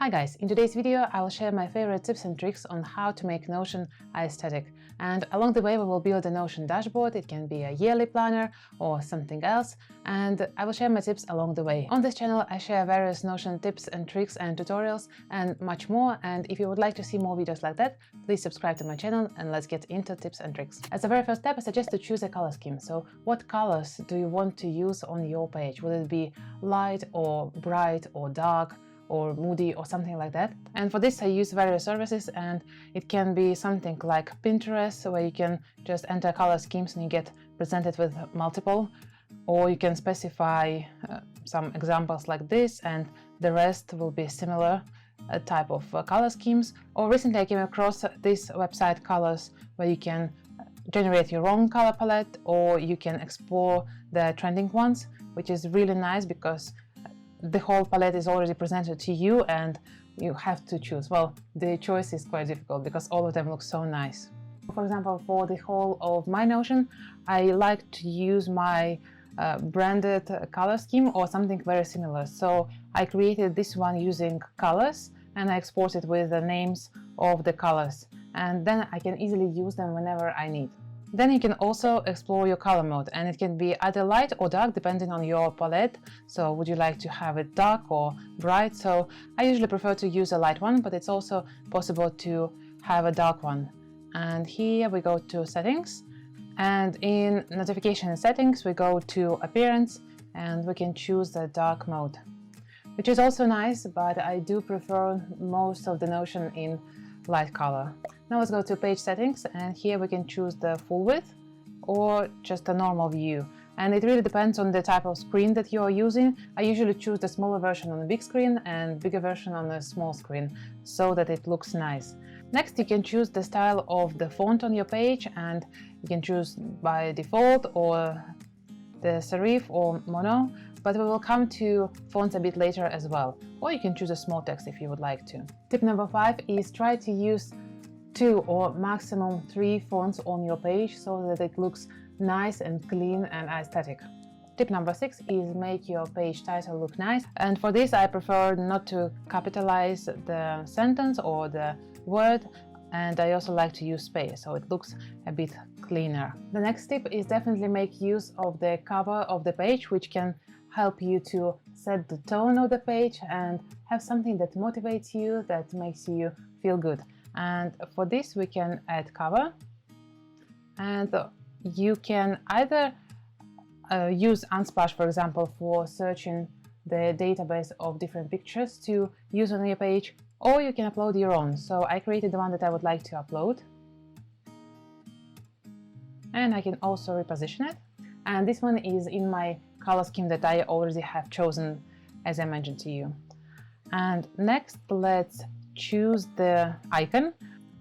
Hi guys, in today's video I will share my favorite tips and tricks on how to make Notion aesthetic, and along the way we will build a Notion dashboard. It can be a yearly planner or something else, and I will share my tips along the way. On this channel I share various Notion tips and tricks and tutorials and much more, and if you would like to see more videos like that, please subscribe to my channel and let's get into tips and tricks. As a very first step, I suggest to choose a color scheme. So what colors do you want to use on your page? Will it be light or bright or dark or moody or something like that? And for this I use various services, and it can be something like Pinterest, where you can just enter color schemes and you get presented with multiple, or you can specify some examples like this and the rest will be similar type of color schemes. Or recently I came across this website Colors, where you can generate your own color palette, or you can explore the trending ones, which is really nice because the whole palette is already presented to you and you have to choose. Well, the choice is quite difficult because all of them look so nice. For example, for the whole of my Notion, I like to use my branded color scheme or something very similar. So I created this one using colors and I exported with the names of the colors, and then I can easily use them whenever I need. Then you can also explore your color mode, and it can be either light or dark depending on your palette. So would you like to have it dark or bright? So I usually prefer to use a light one, but it's also possible to have a dark one. And here we go to settings, and in notification settings we go to appearance and we can choose the dark mode, which is also nice, but I do prefer most of the Notion in light color. Now let's go to page settings, and here we can choose the full width or just a normal view, and it really depends on the type of screen that you are using. I usually choose the smaller version on the big screen and bigger version on the small screen so that it looks nice. Next you can choose the style of the font on your page, and you can choose by default or the serif or mono, but we will come to fonts a bit later as well, or you can choose a small text if you would like to. Tip number 5 is try to use 2 or maximum 3 fonts on your page so that it looks nice and clean and aesthetic. Tip number 6 is make your page title look nice, and for this I prefer not to capitalize the sentence or the word, and I also like to use space so it looks a bit cleaner. The next tip is definitely make use of the cover of the page, which can help you to set the tone of the page and have something that motivates you, that makes you feel good. And for this we can add cover, and you can either use Unsplash, for example, for searching the database of different pictures to use on your page, or you can upload your own. So I created the one that I would like to upload, and I can also reposition it, and this one is in my color scheme that I already have chosen, as I mentioned to you. And next let's choose the icon,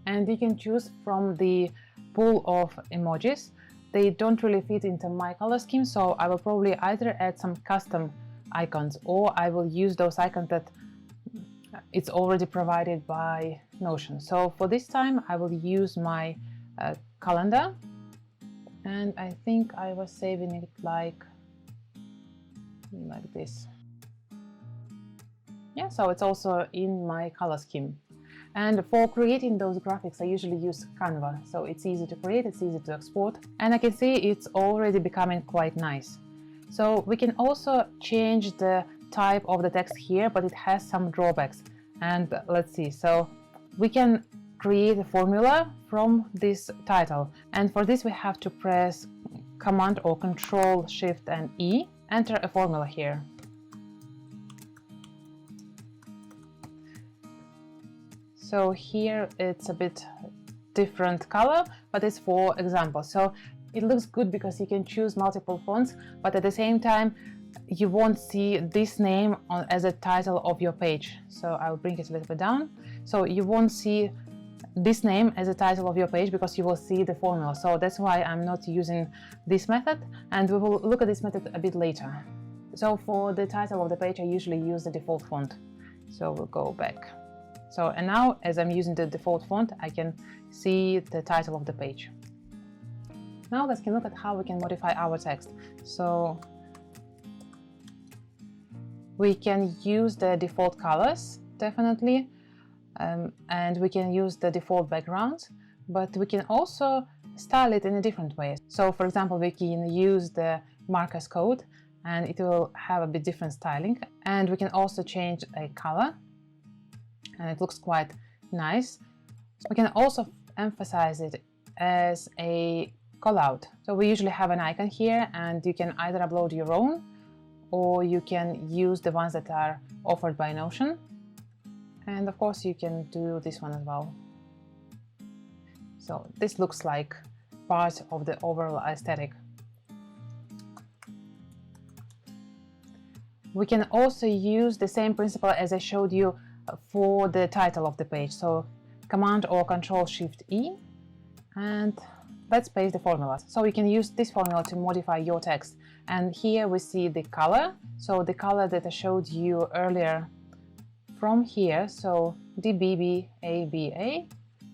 and you can choose from the pool of emojis. They don't really fit into my color scheme, so I will probably either add some custom icons or I will use those icons that it's already provided by Notion. So for this time I will use my calendar, and I think I was saving it like this. Yeah, so it's also in my color scheme. And for creating those graphics I usually use Canva, so it's easy to create, it's easy to export, and I can see it's already becoming quite nice. So we can also change the type of the text here, but it has some drawbacks, and let's see. So we can create a formula from this title, and for this we have to press Command or Control Shift and E, enter a formula here. So here it's a bit different color, but it's for example. So it looks good because you can choose multiple fonts, but at the same time you won't see this name as a title of your page. So I'll bring it a little bit down. So you won't see this name as a title of your page because you will see the formula. So that's why I'm not using this method, and we will look at this method a bit later. So for the title of the page I usually use the default font. So we'll go back. So, and now as I'm using the default font I can see the title of the page. Now let's look at how we can modify our text. So we can use the default colors definitely, and we can use the default background, but we can also style it in a different way. So for example, we can use the markers code and it will have a bit different styling, and we can also change a color and it looks quite nice. We can also emphasize it as a callout. So we usually have an icon here, and you can either upload your own or you can use the ones that are offered by Notion. And of course you can do this one as well. So this looks like part of the overall aesthetic. We can also use the same principle as I showed you for the title of the page. So Command or Control Shift E, and let's paste the formulas. So you can use this formula to modify your text. And here we see the color. So the color that I showed you earlier from here. So DBBABA,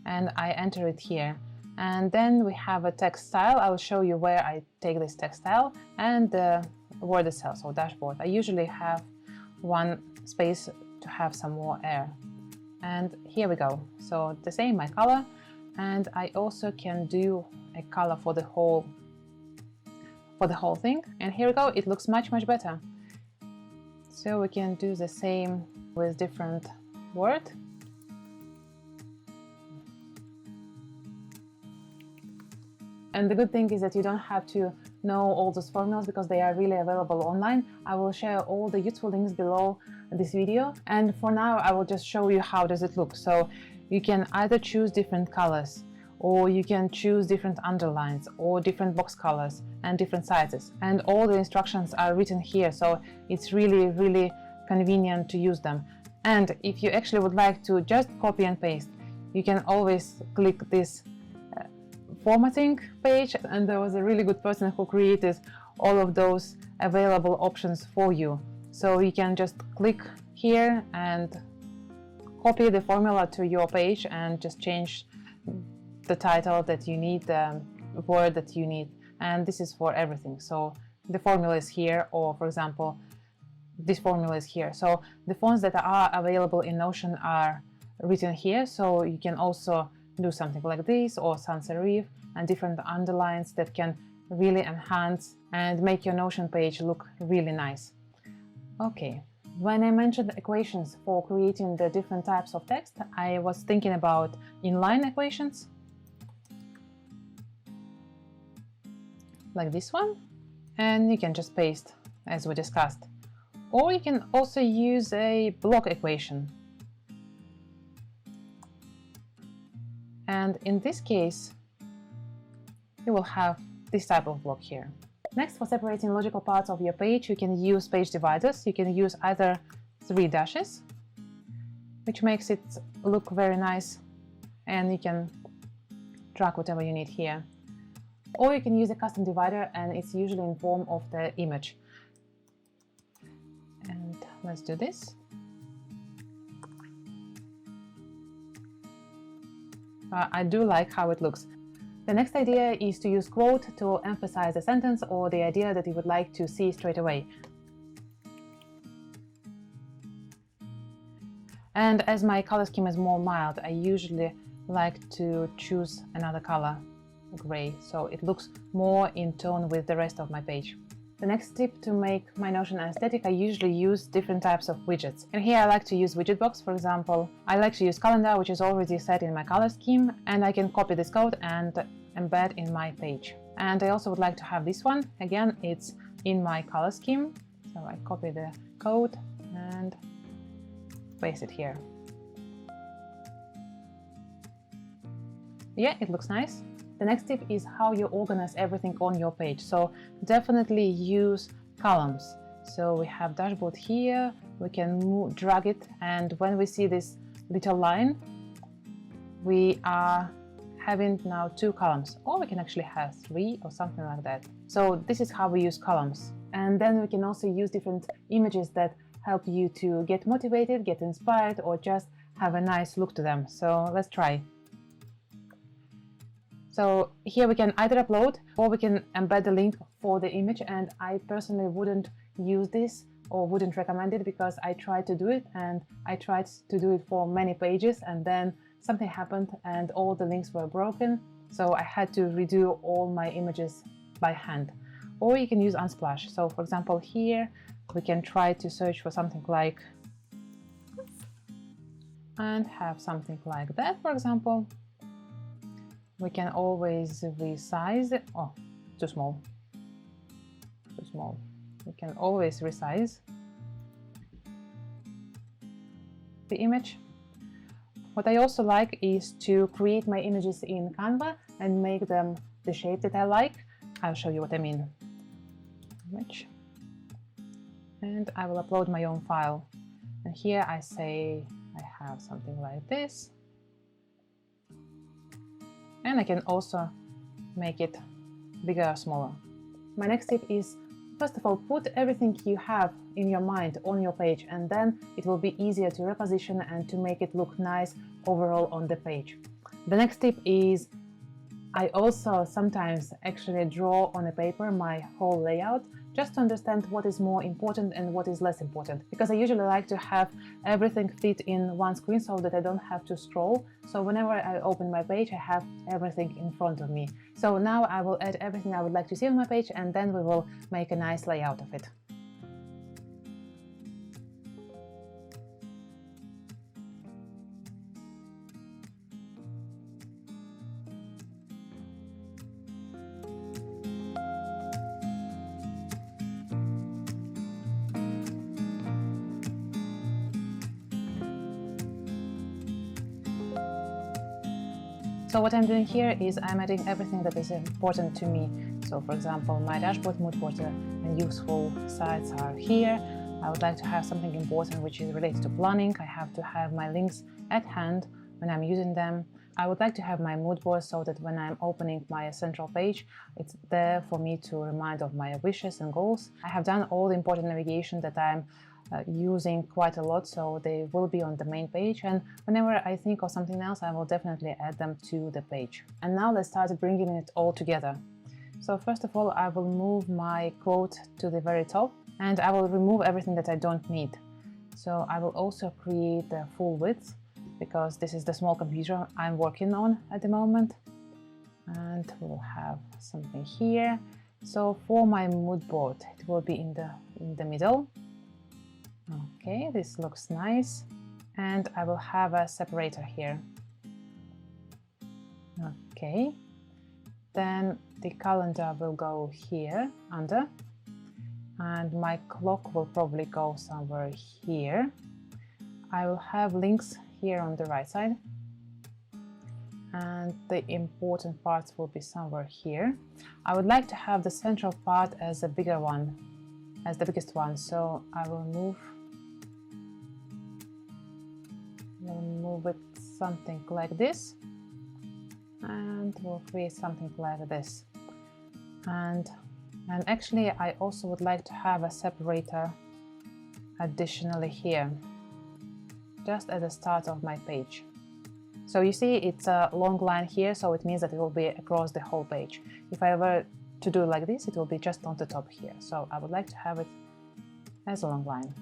and I enter it here. And then we have a text style. I will show you where I take this text style, and the word itself, so dashboard. I usually have one space to have some more air. And here we go. So the same, my color, and I also can do a color for the whole thing. And here we go. It looks much better. So we can do the same with different word. And the good thing is that you don't have to know all those formulas because they are really available online. I will share all the useful links below this video. And for now, I will just show you how does it look. So you can either choose different colors, or you can choose different underlines or different box colors and different sizes. And all the instructions are written here. So it's really convenient to use them. And if you actually would like to just copy and paste, you can always click this formatting page, and there was a really good person who created all of those available options for you. So you can just click here and copy the formula to your page and just change the title that you need, the word that you need, and this is for everything. So the formula is here, or for example this formula is here. So the fonts that are available in Notion are written here, so you can also do something like this or sans serif and different underlines that can really enhance and make your Notion page look really nice. Okay, when I mentioned equations for creating the different types of text, I was thinking about inline equations like this one, and you can just paste as we discussed, or you can also use a block equation. And in this case, you will have this type of block here. Next, for separating logical parts of your page, you can use page dividers. You can use either 3 dashes, which makes it look very nice, and you can track whatever you need here. Or you can use a custom divider, and it's usually in form of the image. And let's do this. I do like how it looks. The next idea is to use quote to emphasize a sentence or the idea that you would like to see straight away. And as my color scheme is more mild, I usually like to choose another color, gray, so it looks more in tone with the rest of my page. The next tip to make my Notion aesthetic, I usually use different types of widgets. And here I like to use widget box, for example. I like to use calendar, which is already set in my color scheme, and I can copy this code and embed in my page. And I also would like to have this one. Again, it's in my color scheme. So I copy the code and paste it here. Yeah, it looks nice. The next tip is how you organize everything on your page. So definitely use columns. So we have dashboard here, we can drag it, and when we see this little line, we are having now 2 columns, or we can actually have 3 or something like that. So this is how we use columns. And then we can also use different images that help you to get motivated, get inspired, or just have a nice look to them. So let's try. So here we can either upload or we can embed the link for the image, and I personally wouldn't use this or wouldn't recommend it, because I tried to do it and I tried to do it for many pages, and then something happened and all the links were broken, so I had to redo all my images by hand. Or you can use Unsplash. So for example, here we can try to search for something like, and have something like that, for example. We can always resize it. Oh, too small. Too small. We can always resize the image. What I also like is to create my images in Canva and make them the shape that I like. I'll show you what I mean. Image. And I will upload my own file. And here I say I have something like this. And I can also make it bigger or smaller. My next tip is, first of all, put everything you have in your mind on your page, and then it will be easier to reposition and to make it look nice overall on the page. The next tip is, I also sometimes actually draw on a paper my whole layout, just to understand what is more important and what is less important, because I usually like to have everything fit in one screen so that I don't have to scroll. So whenever I open my page, I have everything in front of me. So now I will add everything I would like to see on my page, and then we will make a nice layout of it. So what I'm doing here is I'm adding everything that is important to me. So for example, my dashboard, mood board, and useful sites are here. I would like to have something important which is related to planning. I have to have my links at hand when I'm using them. I would like to have my mood board so that when I'm opening my central page, it's there for me to remind of my wishes and goals. I have done all the important navigation that I'm using quite a lot, so they will be on the main page, and whenever I think of something else, I will definitely add them to the page. And now let's start bringing it all together. So first of all, I will move my quote to the very top, and I will remove everything that I don't need. So I will also create the full width, because this is the small computer I'm working on at the moment. And we'll have something here. So for my mood board, it will be in the middle. Okay, this looks nice. And I will have a separator here. Okay. Then the calendar will go here under. And my clock will probably go somewhere here. I will have links here on the right side. And the important parts will be somewhere here. I would like to have the central part as a bigger one, as the biggest one. So I will move it something like this, and we'll create something like this. And actually I also would like to have a separator additionally here, just at the start of my page. So you see it's a long line here, so it means that it will be across the whole page. If I were to do it like this, it will be just on the top here. So I would like to have it as a long line.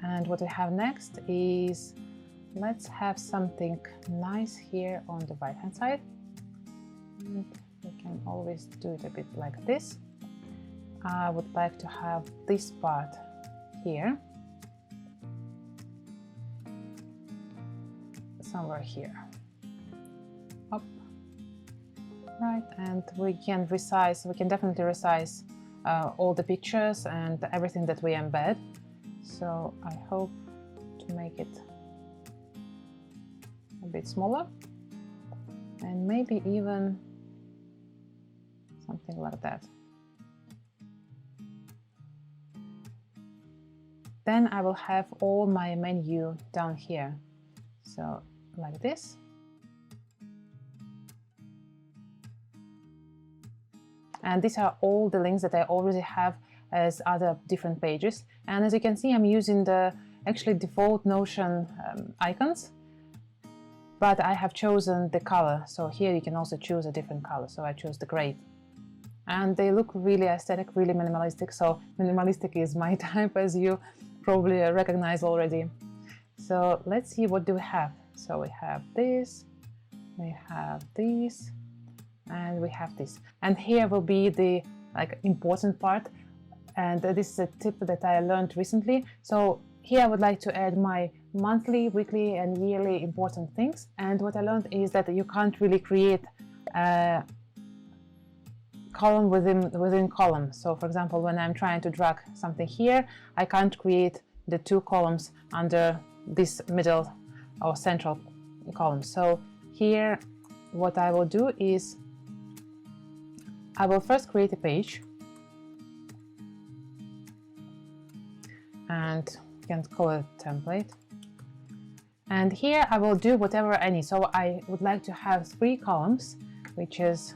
And what we have next is, let's have something nice here on the right hand side. And we can always do it a bit like this. I would like to have this part here, somewhere here. Up. Right, and we can resize, we can definitely resize all the pictures and everything that we embed. So I hope to make it a bit smaller, and maybe even something like that. Then I will have all my menu down here, so like this. And these are all the links that I already have as other different pages. And as you can see, I'm using the actually default Notion icons, but I have chosen the color. So here you can also choose a different color. So I chose the gray. and they look really aesthetic, really minimalistic. So minimalistic is my type, as you probably recognize already. So let's see, what do we have? So we have this, we have this, and we have this. And here will be the important part, and this is a tip that I learned recently. So here I would like to add my monthly, weekly, and yearly important things. And what I learned is that you can't really create a column within column. So for example, when I'm trying to drag something here, I can't create the two columns under this middle or central column. So here what I will do is I will first create a page, and you can call it template, and here I will do whatever I need. So I would like to have 3 columns, which is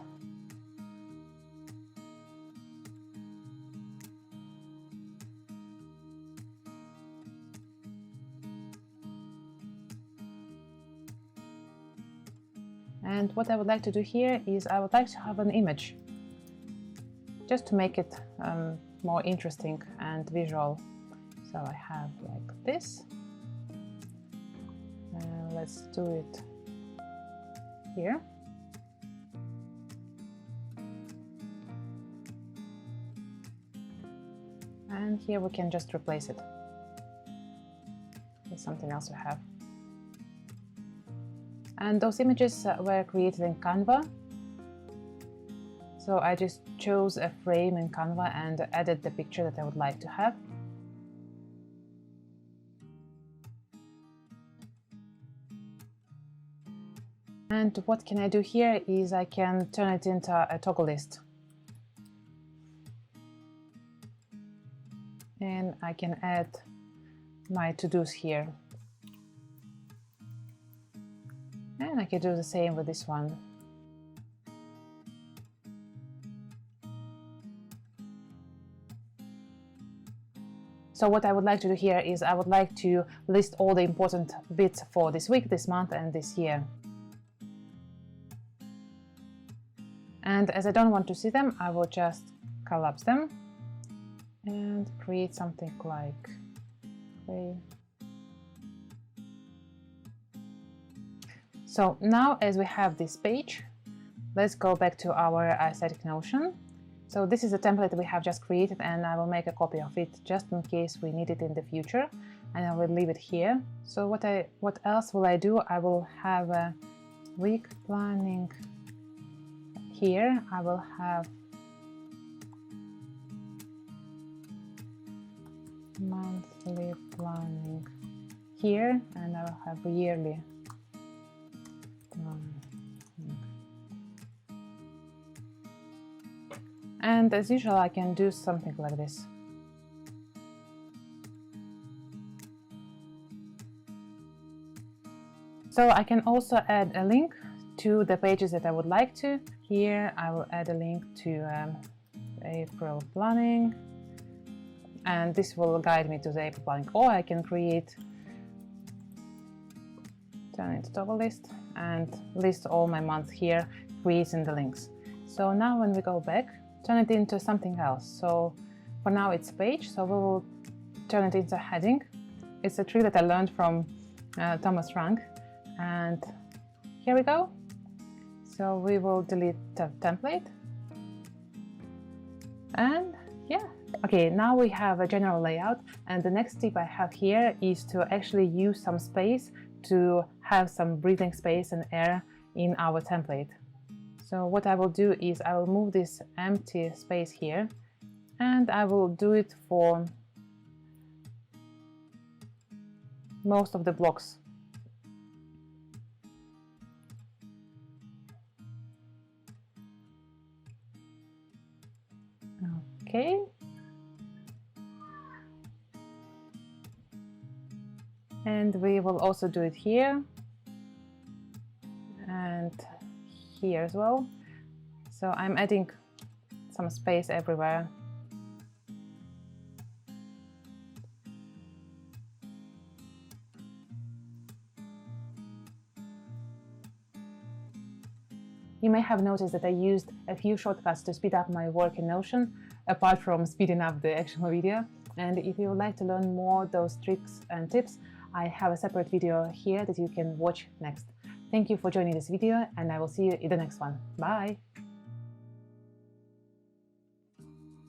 and what I would like to do here is I would like to have an image, just to make it more interesting and visual. So I have like this. Let's do it here. And here we can just replace it with something else we have. And those images were created in Canva. So I just chose a frame in Canva and added the picture that I would like to have. And what can I do here is I can turn it into a toggle list. And I can add my to-dos here. And I can do the same with this one. So what I would like to do here is I would like to list all the important bits for this week, this month, and this year. And as I don't want to see them, I will just collapse them and create something like okay. So now, as we have this page, let's go back to our aesthetic Notion. So this is a template we have just created, and I will make a copy of it just in case we need it in the future, and I will leave it here. So what else will I do? I will have a week planning here. I will have monthly planning here, and I will have yearly planning. And as usual, I can do something like this. So I can also add a link to the pages that I would like to. Here I will add a link to April planning, and this will guide me to the April planning. Or I can turn it to toggle list and list all my months here, creating the links. So now when we go back, turn it into something else. So for now it's a page, so we will turn it into a heading. It's a trick that I learned from Thomas Frank, and here we go. So we will delete the template, and yeah. Okay, now we have a general layout, and the next tip I have here is to actually use some space to have some breathing space and air in our template. So what I will do is I will move this empty space here, and I will do it for most of the blocks. Okay. And we will also do it here and here as well. So I'm adding some space everywhere. You may have noticed that I used a few shortcuts to speed up my work in Notion, apart from speeding up the actual video. And if you would like to learn more those tricks and tips, I have a separate video here that you can watch next. Thank you for joining this video, and I will see you in the next one. Bye!